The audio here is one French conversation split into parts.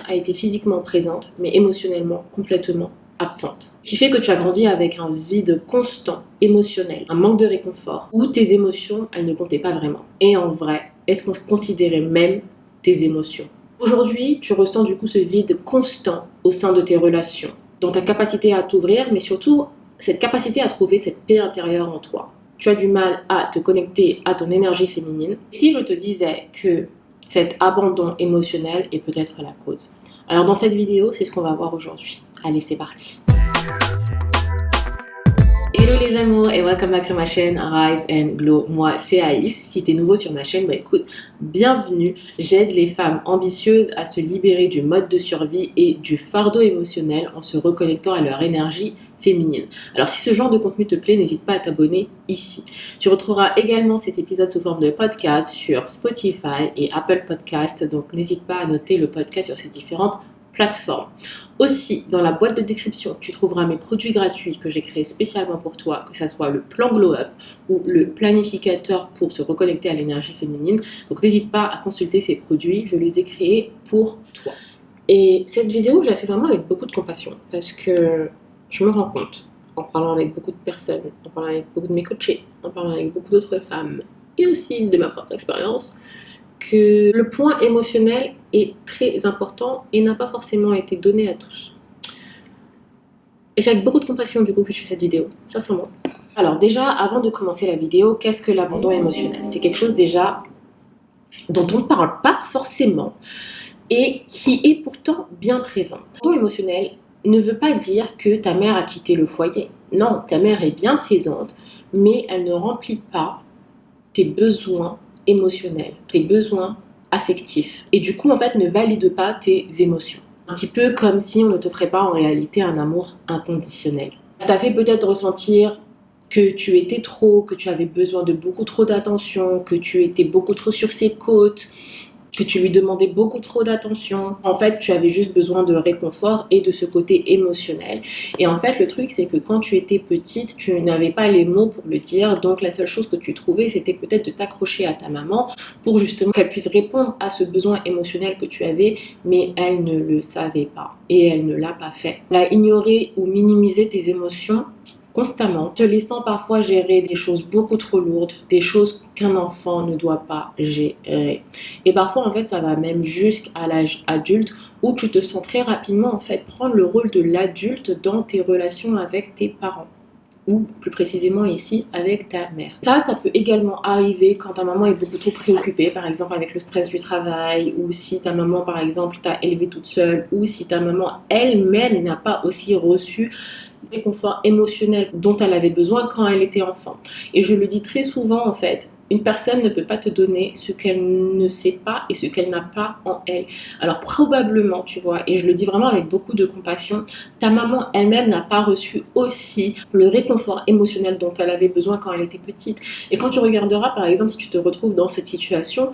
a été physiquement présente, mais émotionnellement complètement absente. Ce qui fait que tu as grandi avec un vide constant, émotionnel, un manque de réconfort, où tes émotions, elles ne comptaient pas vraiment. Et en vrai, est-ce qu'on considérait même tes émotions? Aujourd'hui, tu ressens du coup ce vide constant au sein de tes relations, dans ta capacité à t'ouvrir, mais surtout cette capacité à trouver cette paix intérieure en toi. Tu as du mal à te connecter à ton énergie féminine. Si je te disais que cet abandon émotionnel est peut-être la cause. Alors dans cette vidéo, c'est ce qu'on va voir aujourd'hui. Allez, c'est parti. Hello les amours et welcome back sur ma chaîne Rise and Glow. Moi c'est Aïs. Si t'es nouveau sur ma chaîne, écoute, bienvenue. J'aide les femmes ambitieuses à se libérer du mode de survie et du fardeau émotionnel en se reconnectant à leur énergie féminine. Alors si ce genre de contenu te plaît, n'hésite pas à t'abonner ici. Tu retrouveras également cet épisode sous forme de podcast sur Spotify et Apple Podcast, donc n'hésite pas à noter le podcast sur ces différentes plateforme. Aussi, dans la boîte de description, tu trouveras mes produits gratuits que j'ai créés spécialement pour toi, que ce soit le plan Glow Up ou le planificateur pour se reconnecter à l'énergie féminine. Donc n'hésite pas à consulter ces produits, je les ai créés pour toi. Et cette vidéo, je la fais vraiment avec beaucoup de compassion parce que je me rends compte, en parlant avec beaucoup de personnes, en parlant avec beaucoup de mes coachés, en parlant avec beaucoup d'autres femmes et aussi de ma propre expérience, que le point émotionnel est très important et n'a pas forcément été donné à tous. Et c'est avec beaucoup de compassion du coup que je fais cette vidéo, sincèrement. Alors déjà, avant de commencer la vidéo, qu'est-ce que l'abandon émotionnel? C'est quelque chose déjà dont on ne parle pas forcément et qui est pourtant bien présent. L'abandon émotionnel ne veut pas dire que ta mère a quitté le foyer. Non, ta mère est bien présente, mais elle ne remplit pas tes besoins émotionnels, tes besoins affectifs. Et du coup, en fait, ne valide pas tes émotions. Un petit peu comme si on ne t'offrait pas en réalité un amour inconditionnel. Ça t'a fait peut-être ressentir que tu étais trop, que tu avais besoin de beaucoup trop d'attention, que tu étais beaucoup trop sur ses côtes, que tu lui demandais beaucoup trop d'attention. En fait, tu avais juste besoin de réconfort et de ce côté émotionnel. Et en fait, le truc, c'est que quand tu étais petite, tu n'avais pas les mots pour le dire. Donc, la seule chose que tu trouvais, c'était peut-être de t'accrocher à ta maman pour justement qu'elle puisse répondre à ce besoin émotionnel que tu avais, mais elle ne le savait pas. Et elle ne l'a pas fait. Elle a ignoré ou minimisé tes émotions constamment, te laissant parfois gérer des choses beaucoup trop lourdes, des choses qu'un enfant ne doit pas gérer. Et parfois, en fait, ça va même jusqu'à l'âge adulte où tu te sens très rapidement, en fait, prendre le rôle de l'adulte dans tes relations avec tes parents. Ou plus précisément ici avec ta mère. Ça peut également arriver quand ta maman est beaucoup trop préoccupée, par exemple avec le stress du travail, ou si ta maman par exemple t'a élevée toute seule, ou si ta maman elle-même n'a pas aussi reçu le réconfort émotionnel dont elle avait besoin quand elle était enfant. Et je le dis très souvent en fait, une personne ne peut pas te donner ce qu'elle ne sait pas et ce qu'elle n'a pas en elle. Alors probablement, tu vois, et je le dis vraiment avec beaucoup de compassion, ta maman elle-même n'a pas reçu aussi le réconfort émotionnel dont elle avait besoin quand elle était petite. Et quand tu regarderas, par exemple, si tu te retrouves dans cette situation,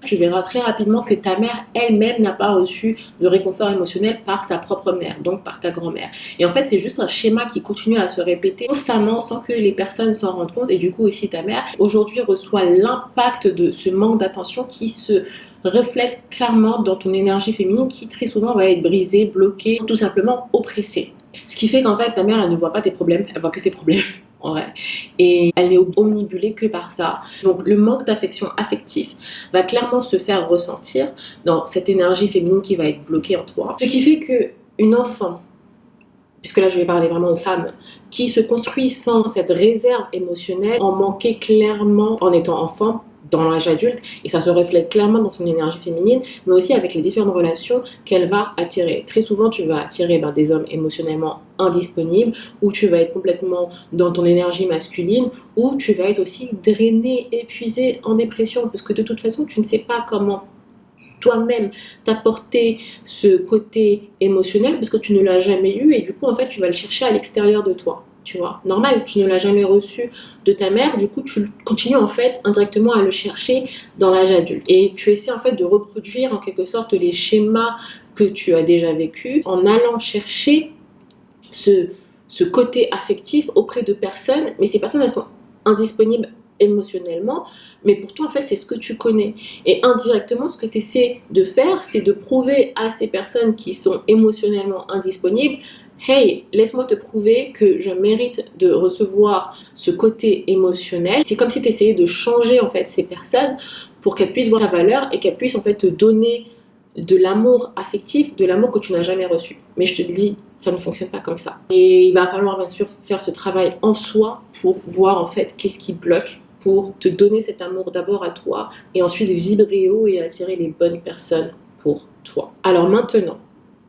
tu verras très rapidement que ta mère elle-même n'a pas reçu de réconfort émotionnel par sa propre mère, donc par ta grand-mère. Et en fait, c'est juste un schéma qui continue à se répéter constamment sans que les personnes s'en rendent compte. Et du coup, aussi ta mère, aujourd'hui, reçoit l'impact de ce manque d'attention qui se reflète clairement dans ton énergie féminine qui très souvent va être brisée, bloquée, tout simplement oppressée. Ce qui fait qu'en fait, ta mère, elle ne voit pas tes problèmes, elle voit que ses problèmes. Ouais. Et elle n'est omnibulée que par ça. Donc le manque d'affection affective va clairement se faire ressentir dans cette énergie féminine qui va être bloquée en toi. Ce qui fait qu'une enfant, puisque là je vais parler vraiment aux femmes, qui se construit sans cette réserve émotionnelle, en manquait clairement en étant enfant, dans l'âge adulte, et ça se reflète clairement dans son énergie féminine, mais aussi avec les différentes relations qu'elle va attirer. Très souvent, tu vas attirer des hommes émotionnellement indisponibles, ou tu vas être complètement dans ton énergie masculine, ou tu vas être aussi drainé, épuisé, en dépression, parce que de toute façon, tu ne sais pas comment toi-même t'apporter ce côté émotionnel, parce que tu ne l'as jamais eu, et du coup, en fait, tu vas le chercher à l'extérieur de toi. Tu vois, normal, tu ne l'as jamais reçu de ta mère, du coup tu continues en fait indirectement à le chercher dans l'âge adulte. Et tu essaies en fait de reproduire en quelque sorte les schémas que tu as déjà vécu en allant chercher ce côté affectif auprès de personnes, mais ces personnes elles sont indisponibles émotionnellement, mais pour toi en fait c'est ce que tu connais. Et indirectement ce que tu essaies de faire, c'est de prouver à ces personnes qui sont émotionnellement indisponibles: hey, laisse-moi te prouver que je mérite de recevoir ce côté émotionnel. C'est comme si tu essayais de changer en fait ces personnes pour qu'elles puissent voir la valeur et qu'elles puissent en fait te donner de l'amour affectif, de l'amour que tu n'as jamais reçu. Mais je te le dis, ça ne fonctionne pas comme ça. Et il va falloir bien sûr faire ce travail en soi pour voir en fait qu'est-ce qui bloque, pour te donner cet amour d'abord à toi et ensuite vibrer haut et attirer les bonnes personnes pour toi. Alors maintenant,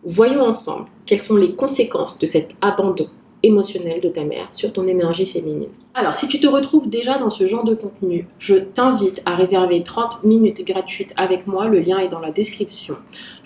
voyons ensemble quelles sont les conséquences de cet abandon émotionnel de ta mère sur ton énergie féminine. Alors, si tu te retrouves déjà dans ce genre de contenu, je t'invite à réserver 30 minutes gratuites avec moi. Le lien est dans la description.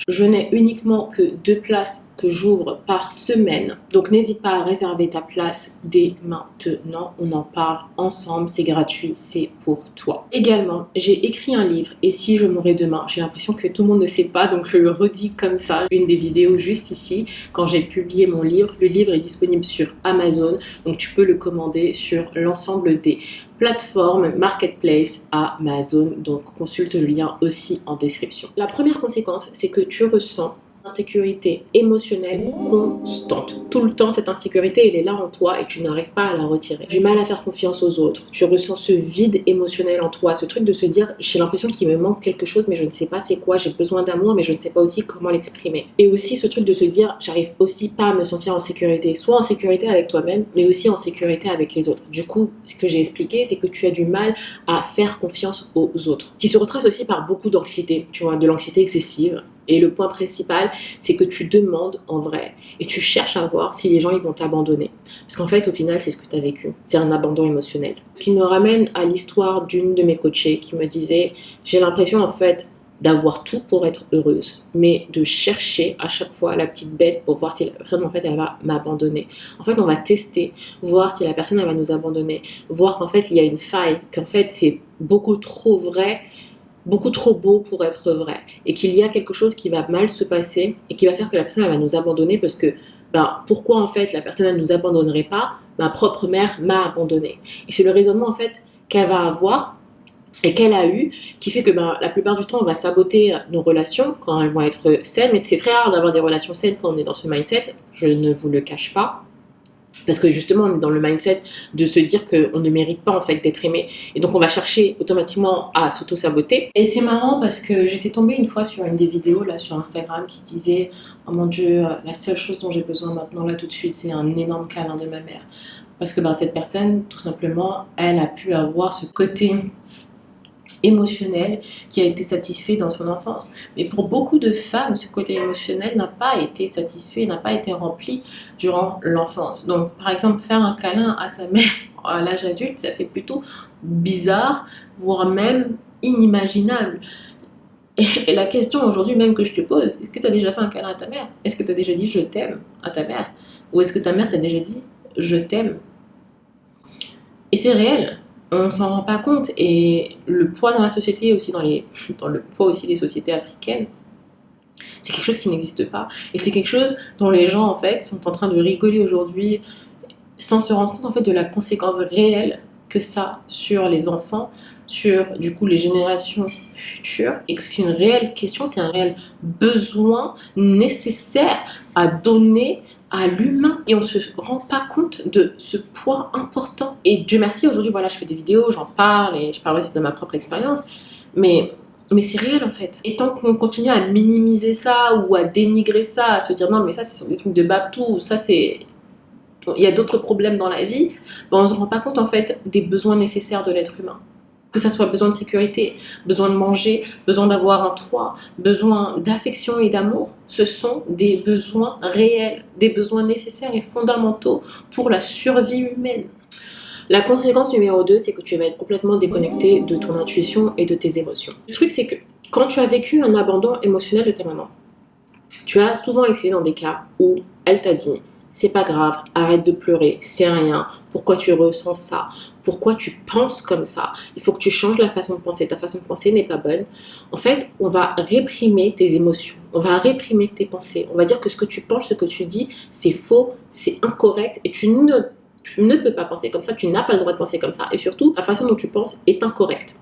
Je n'ai uniquement que 2 places que j'ouvre par semaine. Donc, n'hésite pas à réserver ta place dès maintenant. On en parle ensemble. C'est gratuit. C'est pour toi. Également, j'ai écrit un livre. Et si je mourais demain, j'ai l'impression que tout le monde ne sait pas. Donc, je le redis comme ça. Une des vidéos juste ici, quand j'ai publié mon livre. Le livre est disponible sur Amazon. Donc, tu peux le commander sur l'ensemble des plateformes marketplace Amazon. Donc, consulte le lien aussi en description. La première conséquence, c'est que tu ressens insécurité émotionnelle constante. Tout le temps, cette insécurité, elle est là en toi et tu n'arrives pas à la retirer. Du mal à faire confiance aux autres. Tu ressens ce vide émotionnel en toi, ce truc de se dire: j'ai l'impression qu'il me manque quelque chose, mais je ne sais pas c'est quoi. J'ai besoin d'amour, mais je ne sais pas aussi comment l'exprimer. Et aussi ce truc de se dire: j'arrive aussi pas à me sentir en sécurité. Soit en sécurité avec toi-même, mais aussi en sécurité avec les autres. Du coup, ce que j'ai expliqué, c'est que tu as du mal à faire confiance aux autres. Qui se retrace aussi par beaucoup d'anxiété, tu vois, de l'anxiété excessive. Et le point principal, c'est que tu demandes en vrai et tu cherches à voir si les gens ils vont t'abandonner. Parce qu'en fait, au final, c'est ce que tu as vécu. C'est un abandon émotionnel. Ce qui me ramène à l'histoire d'une de mes coachées qui me disait: j'ai l'impression en fait d'avoir tout pour être heureuse, mais de chercher à chaque fois la petite bête pour voir si la personne en fait elle va m'abandonner. En fait, on va tester, voir si la personne elle va nous abandonner, voir qu'en fait il y a une faille, qu'en fait c'est beaucoup trop vrai, beaucoup trop beau pour être vrai, et qu'il y a quelque chose qui va mal se passer et qui va faire que la personne elle va nous abandonner parce que pourquoi en fait la personne elle nous abandonnerait pas? Ma propre mère m'a abandonnée. Et c'est le raisonnement en fait qu'elle va avoir et qu'elle a eu qui fait que la plupart du temps on va saboter nos relations quand elles vont être saines, mais c'est très rare d'avoir des relations saines quand on est dans ce mindset, je ne vous le cache pas. Parce que justement, on est dans le mindset de se dire qu'on ne mérite pas en fait d'être aimé. Et donc, on va chercher automatiquement à s'auto-saboter. Et c'est marrant parce que j'étais tombée une fois sur une des vidéos là sur Instagram qui disait: oh mon Dieu, la seule chose dont j'ai besoin maintenant là tout de suite, c'est un énorme câlin de ma mère. Parce que cette personne, tout simplement, elle a pu avoir ce côté émotionnel qui a été satisfait dans son enfance. Mais pour beaucoup de femmes, ce côté émotionnel n'a pas été satisfait, n'a pas été rempli durant l'enfance. Donc, par exemple, faire un câlin à sa mère à l'âge adulte, ça fait plutôt bizarre, voire même inimaginable. Et la question aujourd'hui même que je te pose, est-ce que tu as déjà fait un câlin à ta mère? Est-ce que tu as déjà dit je t'aime à ta mère? Ou est-ce que ta mère t'a déjà dit je t'aime? Et c'est réel. On s'en rend pas compte, et le poids dans la société aussi dans le poids aussi des sociétés africaines, c'est quelque chose qui n'existe pas, et c'est quelque chose dont les gens en fait sont en train de rigoler aujourd'hui sans se rendre compte en fait de la conséquence réelle que ça sur les enfants, sur du coup les générations futures, et que c'est une réelle question, c'est un réel besoin nécessaire à donner à l'humain, et on se rend pas compte de ce poids important. Et Dieu merci, aujourd'hui voilà, je fais des vidéos, j'en parle, et je parle aussi de ma propre expérience, mais c'est réel en fait. Et tant qu'on continue à minimiser ça ou à dénigrer ça, à se dire non mais ça ce sont des trucs de babtou, ça c'est, il y a d'autres problèmes dans la vie, on ne se rend pas compte en fait des besoins nécessaires de l'être humain. Que ça soit besoin de sécurité, besoin de manger, besoin d'avoir un toit, besoin d'affection et d'amour, ce sont des besoins réels, des besoins nécessaires et fondamentaux pour la survie humaine. La conséquence numéro 2, c'est que tu vas être complètement déconnecté de ton intuition et de tes émotions. Le truc, c'est que quand tu as vécu un abandon émotionnel de ta maman, tu as souvent été dans des cas où elle t'a dit: c'est pas grave, arrête de pleurer, c'est rien, pourquoi tu ressens ça, pourquoi tu penses comme ça, il faut que tu changes la façon de penser, ta façon de penser n'est pas bonne. En fait, on va réprimer tes émotions, on va réprimer tes pensées, on va dire que ce que tu penses, ce que tu dis, c'est faux, c'est incorrect, et tu ne Tu ne peux pas penser comme ça, tu n'as pas le droit de penser comme ça. Et surtout, la façon dont tu penses est incorrecte.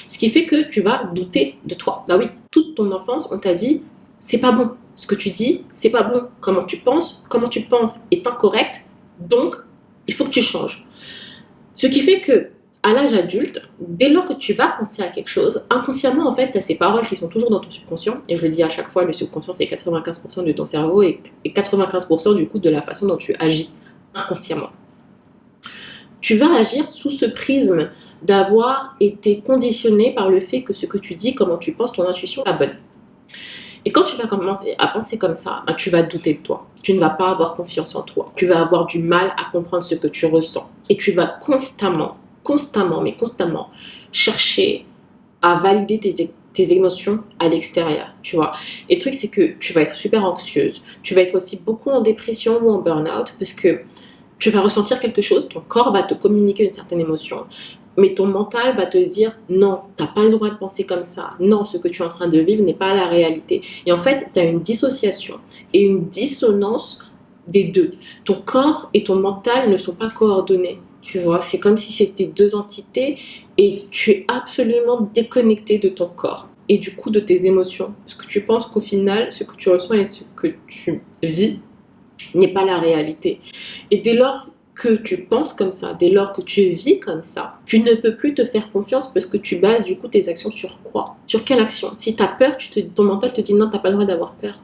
Ce qui fait que tu vas douter de toi. Bah oui, toute ton enfance, on t'a dit, c'est pas bon. Ce que tu dis, c'est pas bon. Comment tu penses est incorrect. Donc, il faut que tu changes. Ce qui fait que, à l'âge adulte, dès lors que tu vas penser à quelque chose, inconsciemment, en fait, tu as ces paroles qui sont toujours dans ton subconscient. Et je le dis à chaque fois, le subconscient, c'est 95% de ton cerveau et 95% du coup de la façon dont tu agis inconsciemment. Tu vas agir sous ce prisme d'avoir été conditionné par le fait que ce que tu dis, comment tu penses, ton intuition est bonne. Et quand tu vas commencer à penser comme ça, ben, tu vas douter de toi. Tu ne vas pas avoir confiance en toi. Tu vas avoir du mal à comprendre ce que tu ressens. Et tu vas constamment chercher à valider tes émotions à l'extérieur, tu vois. Et le truc, c'est que tu vas être super anxieuse. Tu vas être aussi beaucoup en dépression ou en burn-out parce que tu vas ressentir quelque chose, ton corps va te communiquer une certaine émotion, mais ton mental va te dire non, t'as pas le droit de penser comme ça, non, ce que tu es en train de vivre n'est pas la réalité. Et en fait, tu as une dissociation et une dissonance des deux. Ton corps et ton mental ne sont pas coordonnés, tu vois, c'est comme si c'était deux entités et tu es absolument déconnecté de ton corps et du coup de tes émotions, parce que tu penses qu'au final, ce que tu ressens et ce que tu vis n'est pas la réalité. Et dès lors que tu penses comme ça, dès lors que tu vis comme ça, tu ne peux plus te faire confiance parce que tu bases du coup tes actions sur quoi? Sur quelle action? Si tu as peur, ton mental te dit non, tu n'as pas le droit d'avoir peur.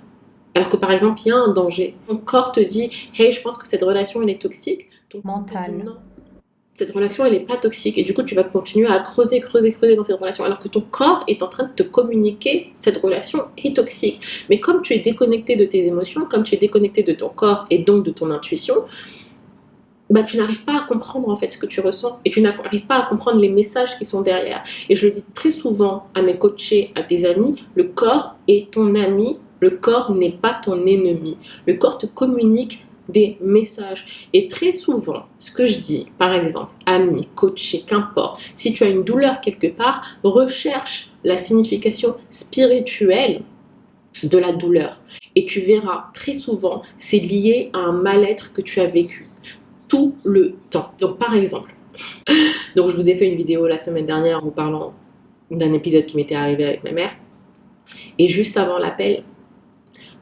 Alors que par exemple, il y a un danger. Ton corps te dit hey, je pense que cette relation elle est toxique. Ton mental te dit non. Cette relation, elle n'est pas toxique. Et du coup, tu vas continuer à creuser dans cette relation. Alors que ton corps est en train de te communiquer cette relation est toxique. Mais comme tu es déconnecté de tes émotions, comme tu es déconnecté de ton corps et donc de ton intuition, bah, tu n'arrives pas à comprendre en fait ce que tu ressens. Et tu n'arrives pas à comprendre les messages qui sont derrière. Et je le dis très souvent à mes coachés, à tes amis, le corps est ton ami. Le corps n'est pas ton ennemi. Le corps te communique des messages. Et très souvent, ce que je dis, par exemple, ami, coaché, qu'importe, si tu as une douleur quelque part, recherche la signification spirituelle de la douleur. Et tu verras, très souvent, c'est lié à un mal-être que tu as vécu tout le temps. Donc, par exemple, donc je vous ai fait une vidéo la semaine dernière en vous parlant d'un épisode qui m'était arrivé avec ma mère. Et juste avant l'appel,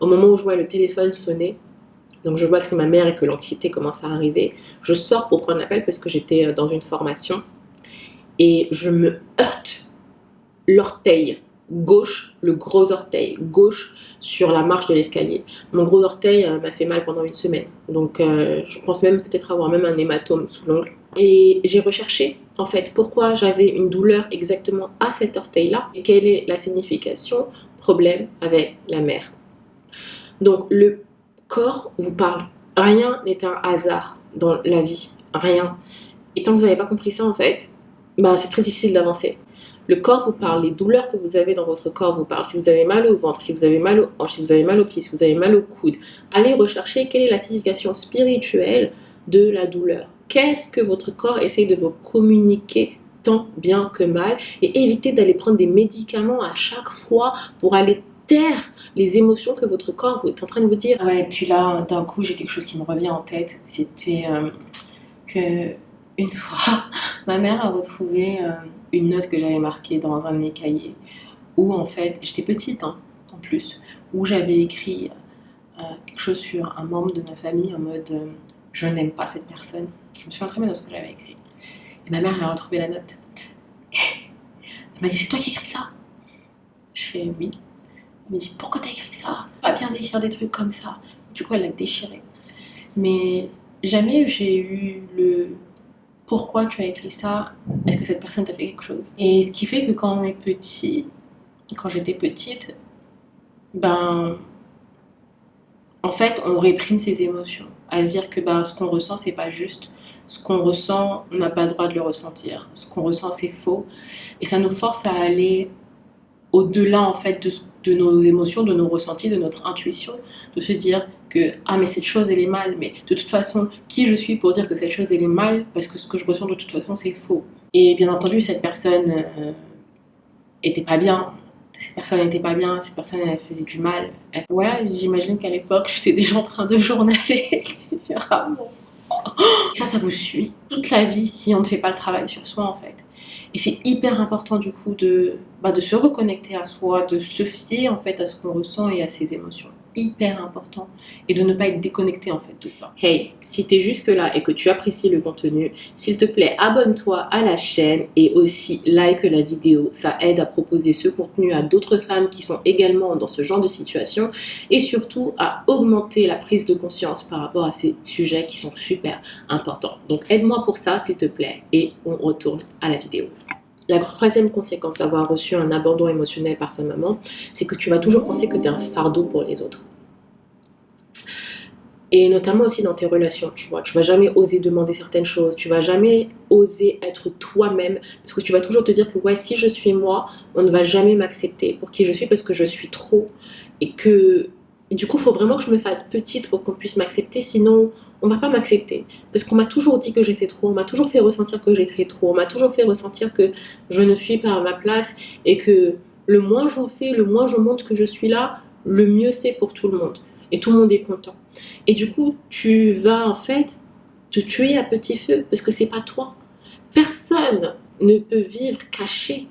au moment où je vois le téléphone sonner, donc je vois que c'est ma mère et que l'anxiété commence à arriver. Je sors pour prendre l'appel parce que j'étais dans une formation et je me heurte l'orteil gauche, le gros orteil gauche sur la marche de l'escalier. Mon gros orteil m'a fait mal pendant une semaine. Donc je pense même peut-être avoir même un hématome sous l'ongle. Et j'ai recherché en fait pourquoi j'avais une douleur exactement à cet orteil-là et quelle est la signification problème avec la mère. Donc le corps vous parle. Rien n'est un hasard dans la vie. Rien. Et tant que vous n'avez pas compris ça, en fait, ben, c'est très difficile d'avancer. Le corps vous parle, les douleurs que vous avez dans votre corps vous parlent. Si vous avez mal au ventre, si vous avez mal aux hanches, si vous avez mal aux pieds, si vous avez mal au coude, allez rechercher quelle est la signification spirituelle de la douleur. Qu'est-ce que votre corps essaye de vous communiquer tant bien que mal et évitez d'aller prendre des médicaments à chaque fois pour aller taire les émotions que votre corps est en train de vous dire. Ouais, et puis là, d'un coup, j'ai quelque chose qui me revient en tête. C'était que une fois, ma mère a retrouvé une note que j'avais marquée dans un de mes cahiers où en fait, j'étais petite hein, en plus, où j'avais écrit quelque chose sur un membre de ma famille en mode je n'aime pas cette personne. Je me souviens très bien de ce que j'avais écrit. Et ma mère, elle a retrouvé la note. Elle m'a dit c'est toi qui as écrit ça? Je fais oui. Elle m'a dit pourquoi t'as écrit ça? Pas bien d'écrire des trucs comme ça. Du coup, elle l'a déchiré. Mais jamais j'ai eu le pourquoi tu as écrit ça, est-ce que cette personne t'a fait quelque chose? Et ce qui fait que quand on est petit, quand j'étais petite, ben, en fait, on réprime ses émotions. À se dire que ben, ce qu'on ressent, c'est pas juste. Ce qu'on ressent, on n'a pas le droit de le ressentir. Ce qu'on ressent, c'est faux. Et ça nous force à aller au-delà en fait de nos émotions, de nos ressentis, de notre intuition, de se dire que ah mais cette chose elle est mal, mais de toute façon qui je suis pour dire que cette chose elle est mal parce que ce que je ressens de toute façon c'est faux. Et bien entendu cette personne était pas bien, cette personne elle faisait du mal. Ouais, j'imagine qu'à l'époque j'étais déjà en train de journaler différemment. Ça vous suit toute la vie si on ne fait pas le travail sur soi en fait. Et c'est hyper important du coup de se reconnecter à soi, de se fier en fait à ce qu'on ressent et à ses émotions. Hyper important. Et de ne pas être déconnecté en fait de ça. Hey, si t'es jusque là et que tu apprécies le contenu, s'il te plaît, abonne-toi à la chaîne et aussi like la vidéo. Ça aide à proposer ce contenu à d'autres femmes qui sont également dans ce genre de situation et surtout à augmenter la prise de conscience par rapport à ces sujets qui sont super importants. Donc aide-moi pour ça s'il te plaît et on retourne à la vidéo. La troisième conséquence d'avoir reçu un abandon émotionnel par sa maman, c'est que tu vas toujours penser que tu es un fardeau pour les autres. Et notamment aussi dans tes relations, tu vois. Tu vas jamais oser demander certaines choses, tu vas jamais oser être toi-même, parce que tu vas toujours te dire que ouais, si je suis moi, on ne va jamais m'accepter pour qui je suis parce que je suis trop. Et que du coup, il faut vraiment que je me fasse petite pour qu'on puisse m'accepter, sinon on va pas m'accepter. Parce qu'on m'a toujours dit que j'étais trop, on m'a toujours fait ressentir que j'étais trop, on m'a toujours fait ressentir que je ne suis pas à ma place et que le moins j'en fais, le moins je montre que je suis là, le mieux c'est pour tout le monde. Et tout le monde est content. Et du coup, tu vas en fait te tuer à petit feu parce que c'est pas toi. Personne ne peut vivre caché.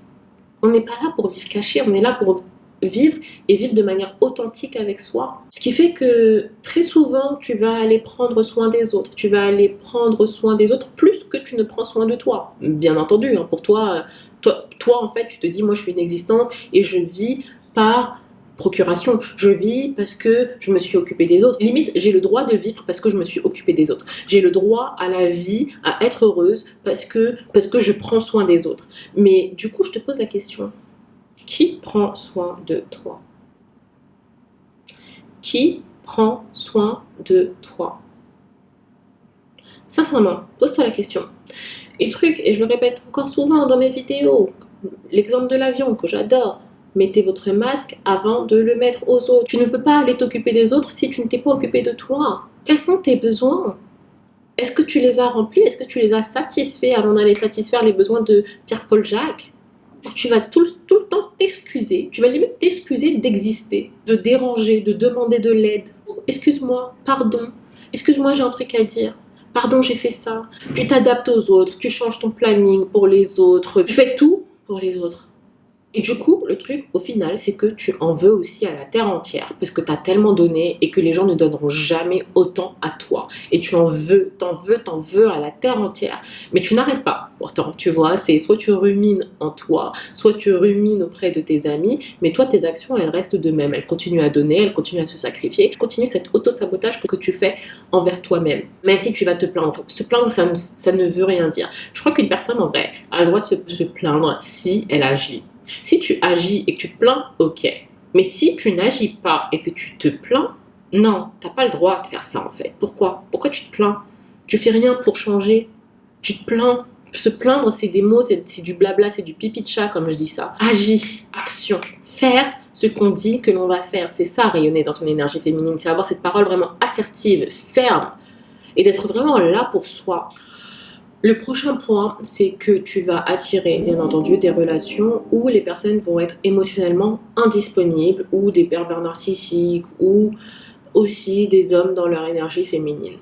On n'est pas là pour vivre caché, on est là pour vivre et vivre de manière authentique avec soi. Ce qui fait que très souvent, tu vas aller prendre soin des autres. Tu vas aller prendre soin des autres plus que tu ne prends soin de toi. Bien entendu, hein, pour toi, en fait, tu te dis, moi, je suis inexistante et je vis par procuration. Je vis parce que je me suis occupée des autres. Limite, j'ai le droit de vivre parce que je me suis occupée des autres. J'ai le droit à la vie, à être heureuse parce que je prends soin des autres. Mais du coup, je te pose la question. Qui prend soin de toi? Qui prend soin de toi? Sincèrement, pose-toi la question. Et le truc, et je le répète encore souvent dans mes vidéos, l'exemple de l'avion que j'adore, mettez votre masque avant de le mettre aux autres. Tu ne peux pas aller t'occuper des autres si tu ne t'es pas occupé de toi. Quels sont tes besoins? Est-ce que tu les as remplis? Est-ce que tu les as satisfaits avant d'aller satisfaire les besoins de Pierre-Paul Jacques? Tu vas tout le temps t'excuser, tu vas limite t'excuser d'exister, de déranger, de demander de l'aide. Excuse-moi, pardon, excuse-moi, j'ai un truc à dire. Pardon, j'ai fait ça. Tu t'adaptes aux autres, tu changes ton planning pour les autres, tu fais tout pour les autres. Et du coup, le truc, au final, c'est que tu en veux aussi à la terre entière, parce que tu as tellement donné et que les gens ne donneront jamais autant à toi. Et tu en veux, t'en veux à la terre entière. Mais tu n'arrêtes pas. Pourtant, tu vois, c'est soit tu rumines en toi, soit tu rumines auprès de tes amis, mais toi, tes actions, elles restent de même. Elles continuent à donner, elles continuent à se sacrifier. Continue cet auto-sabotage que tu fais envers toi-même. Même si tu vas te plaindre. Se plaindre, ça ne veut rien dire. Je crois qu'une personne, en vrai, a le droit de se plaindre si elle agit. Si tu agis et que tu te plains, ok. Mais si tu n'agis pas et que tu te plains, non, t'as pas le droit de faire ça en fait. Pourquoi? Pourquoi tu te plains? Tu fais rien pour changer. Tu te plains. Se plaindre, c'est des mots, c'est du blabla, c'est du pipi de chat comme je dis ça. Agis, action, faire ce qu'on dit que l'on va faire. C'est ça, rayonner dans son énergie féminine. C'est avoir cette parole vraiment assertive, ferme et d'être vraiment là pour soi. Le prochain point, c'est que tu vas attirer, bien entendu, des relations où les personnes vont être émotionnellement indisponibles, ou des pervers narcissiques, ou aussi des hommes dans leur énergie féminine.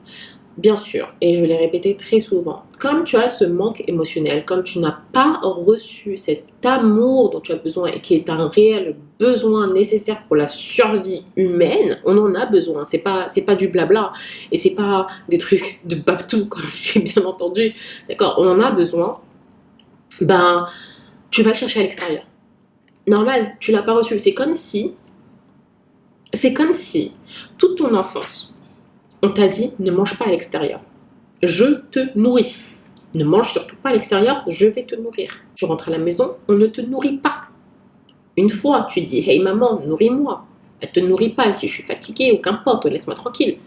Bien sûr, et je l'ai répété très souvent, comme tu as ce manque émotionnel, comme tu n'as pas reçu cet amour dont tu as besoin et qui est un réel besoin nécessaire pour la survie humaine, on en a besoin, c'est pas du blabla et c'est pas des trucs de babtou comme j'ai bien entendu, d'accord, on en a besoin, ben tu vas le chercher à l'extérieur. Normal, tu l'as pas reçu, c'est comme si toute ton enfance, on t'a dit, ne mange pas à l'extérieur. Je te nourris. Ne mange surtout pas à l'extérieur, je vais te nourrir. Tu rentres à la maison, on ne te nourrit pas. Une fois, tu dis, hey maman, nourris-moi. Elle te nourrit pas, elle dit, je suis fatiguée ou qu'importe, laisse-moi tranquille.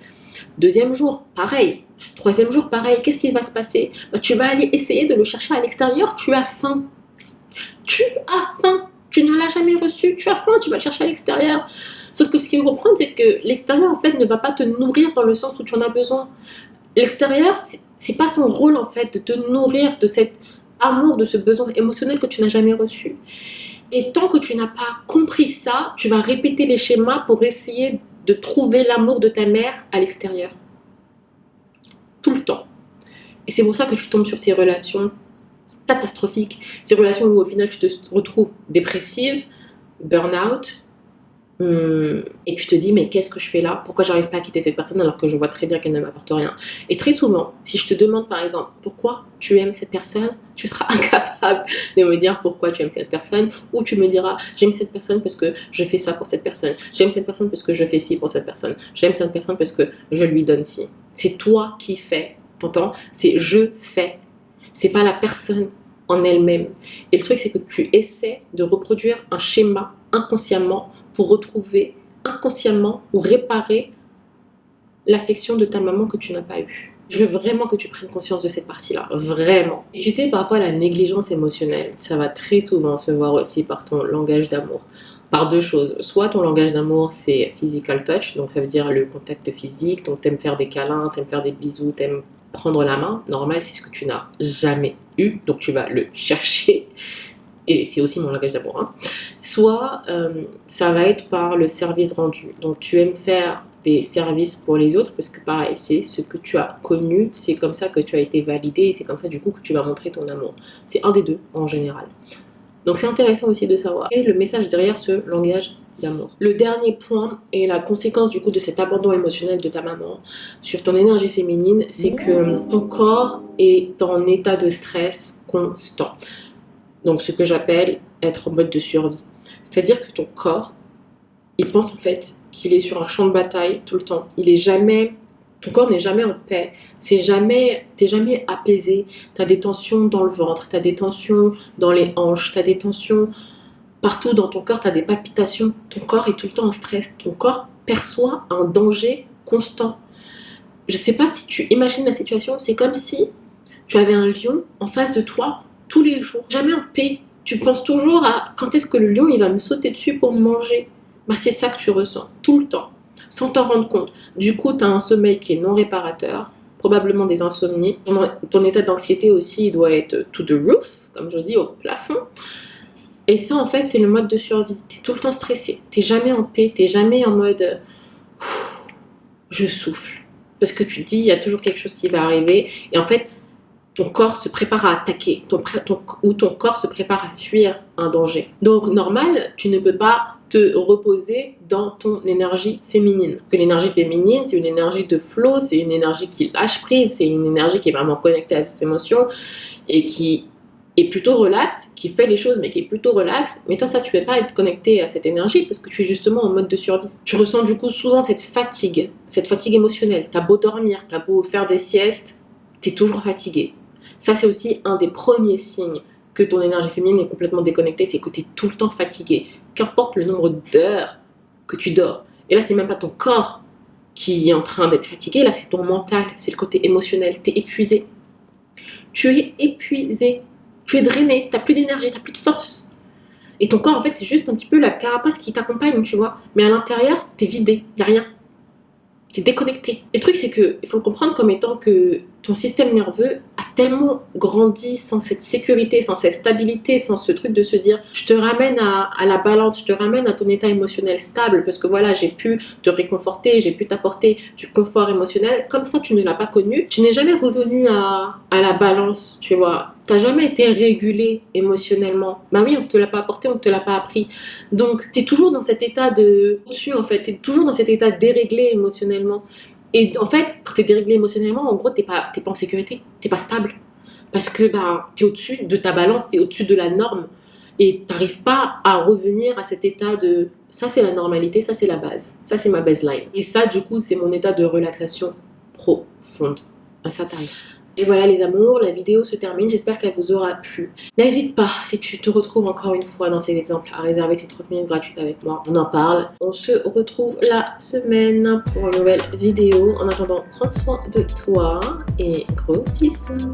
Deuxième jour, pareil. Troisième jour, pareil. Qu'est-ce qui va se passer? Tu vas aller essayer de le chercher à l'extérieur, tu as faim. Tu as faim. Tu ne l'as jamais reçu, tu as faim, tu vas le chercher à l'extérieur. Sauf que ce qu'il faut comprendre, c'est que l'extérieur, en fait, ne va pas te nourrir dans le sens où tu en as besoin. L'extérieur, c'est pas son rôle, en fait, de te nourrir de cet amour, de ce besoin émotionnel que tu n'as jamais reçu. Et tant que tu n'as pas compris ça, tu vas répéter les schémas pour essayer de trouver l'amour de ta mère à l'extérieur. Tout le le temps. Et c'est pour ça que tu tombes sur ces relations catastrophiques, ces relations où au final tu te retrouves dépressive, burn-out, et tu te dis mais qu'est-ce que je fais là? Pourquoi j'arrive pas à quitter cette personne alors que je vois très bien qu'elle ne m'apporte rien? Et très souvent, si je te demande par exemple pourquoi tu aimes cette personne, tu seras incapable de me dire pourquoi tu aimes cette personne, ou tu me diras j'aime cette personne parce que je fais ça pour cette personne, j'aime cette personne parce que je fais ci pour cette personne, j'aime cette personne parce que je lui donne ci. C'est toi qui fais, t'entends? C'est je fais, c'est pas la personne en elle-même. Et le truc c'est que tu essaies de reproduire un schéma inconsciemment pour retrouver inconsciemment ou réparer l'affection de ta maman que tu n'as pas eue. Je veux vraiment que tu prennes conscience de cette partie-là, vraiment. Et tu sais, parfois la négligence émotionnelle, ça va très souvent se voir aussi par ton langage d'amour. Par deux choses. Soit ton langage d'amour, c'est physical touch, donc ça veut dire le contact physique, donc t'aimes faire des câlins, t'aimes faire des bisous, t'aimes prendre la main. Normal, c'est ce que tu n'as jamais eu, donc tu vas le chercher. Et c'est aussi mon langage d'amour. Hein. Soit ça va être par le service rendu. Donc tu aimes faire des services pour les autres parce que pareil, c'est ce que tu as connu, c'est comme ça que tu as été validé et c'est comme ça du coup que tu vas montrer ton amour. C'est un des deux en général. Donc c'est intéressant aussi de savoir quel est le message derrière ce langage d'amour. Le dernier point et la conséquence du coup de cet abandon émotionnel de ta maman sur ton énergie féminine, c'est que ton corps est en état de stress constant. Donc ce que j'appelle être en mode de survie. C'est-à-dire que ton corps, il pense en fait qu'il est sur un champ de bataille tout le temps. Ton corps n'est jamais en paix. T'es jamais apaisé. T'as des tensions dans le ventre, t'as des tensions dans les hanches, t'as des tensions partout dans ton corps, t'as des palpitations. Ton corps est tout le temps en stress. Ton corps perçoit un danger constant. Je sais pas si tu imagines la situation, c'est comme si tu avais un lion en face de toi tous les jours, jamais en paix. Tu penses toujours à quand est-ce que le lion il va me sauter dessus pour me manger. Bah, c'est ça que tu ressens tout le temps, sans t'en rendre compte. Du coup, tu as un sommeil qui est non réparateur, probablement des insomnies. Ton état d'anxiété aussi il doit être to the roof, comme je dis, au plafond. Et ça, en fait, c'est le mode de survie. Tu es tout le temps stressé, tu n'es jamais en paix, tu n'es jamais en mode je souffle. Parce que tu te dis, il y a toujours quelque chose qui va arriver. Et en fait, ton corps se prépare à attaquer, ou ton corps se prépare à fuir un danger. Donc, normal, tu ne peux pas te reposer dans ton énergie féminine. Parce que l'énergie féminine, c'est une énergie de flow, c'est une énergie qui lâche prise, c'est une énergie qui est vraiment connectée à ses émotions et qui est plutôt relax, qui fait les choses mais qui est plutôt relax. Mais toi, ça, tu ne peux pas être connecté à cette énergie parce que tu es justement en mode de survie. Tu ressens du coup souvent cette fatigue émotionnelle. T'as beau dormir, t'as beau faire des siestes, t'es toujours fatigué. Ça, c'est aussi un des premiers signes que ton énergie féminine est complètement déconnectée, c'est que tu es tout le temps fatigué. Qu'importe le nombre d'heures que tu dors. Et là, c'est même pas ton corps qui est en train d'être fatigué, là, c'est ton mental, c'est le côté émotionnel. Tu es épuisé. Tu es épuisé. Tu es drainé, tu n'as plus d'énergie, tu n'as plus de force. Et ton corps, en fait, c'est juste un petit peu la carapace qui t'accompagne, tu vois. Mais à l'intérieur, tu es vidé, il n'y a rien. Tu es déconnecté. Et le truc, c'est qu'il faut le comprendre comme étant que ton système nerveux a tellement grandi sans cette sécurité, sans cette stabilité, sans ce truc de se dire je te ramène à la balance, je te ramène à ton état émotionnel stable parce que voilà, j'ai pu te réconforter, j'ai pu t'apporter du confort émotionnel. Comme ça, tu ne l'as pas connu. Tu n'es jamais revenu à la balance, tu vois. Tu n'as jamais été régulé émotionnellement. Bah oui, on ne te l'a pas apporté, on ne te l'a pas appris. Donc, tu es toujours dans cet état de au-dessus, en fait. Tu es toujours dans cet état déréglé émotionnellement. Et en fait, quand tu es déréglé émotionnellement, en gros, tu n'es pas en sécurité, tu n'es pas stable. Parce que tu es au-dessus de ta balance, tu es au-dessus de la norme. Et tu n'arrives pas à revenir à cet état de ça, c'est la normalité, ça, c'est la base. Ça, c'est ma baseline. Et ça, du coup, c'est mon état de relaxation profonde. Ça t'arrive. Et voilà les amours, la vidéo se termine, j'espère qu'elle vous aura plu. N'hésite pas, si tu te retrouves encore une fois dans ces exemples, à réserver tes 30 minutes gratuites avec moi. On en parle. On se retrouve la semaine pour une nouvelle vidéo. En attendant, prends soin de toi et gros bisous.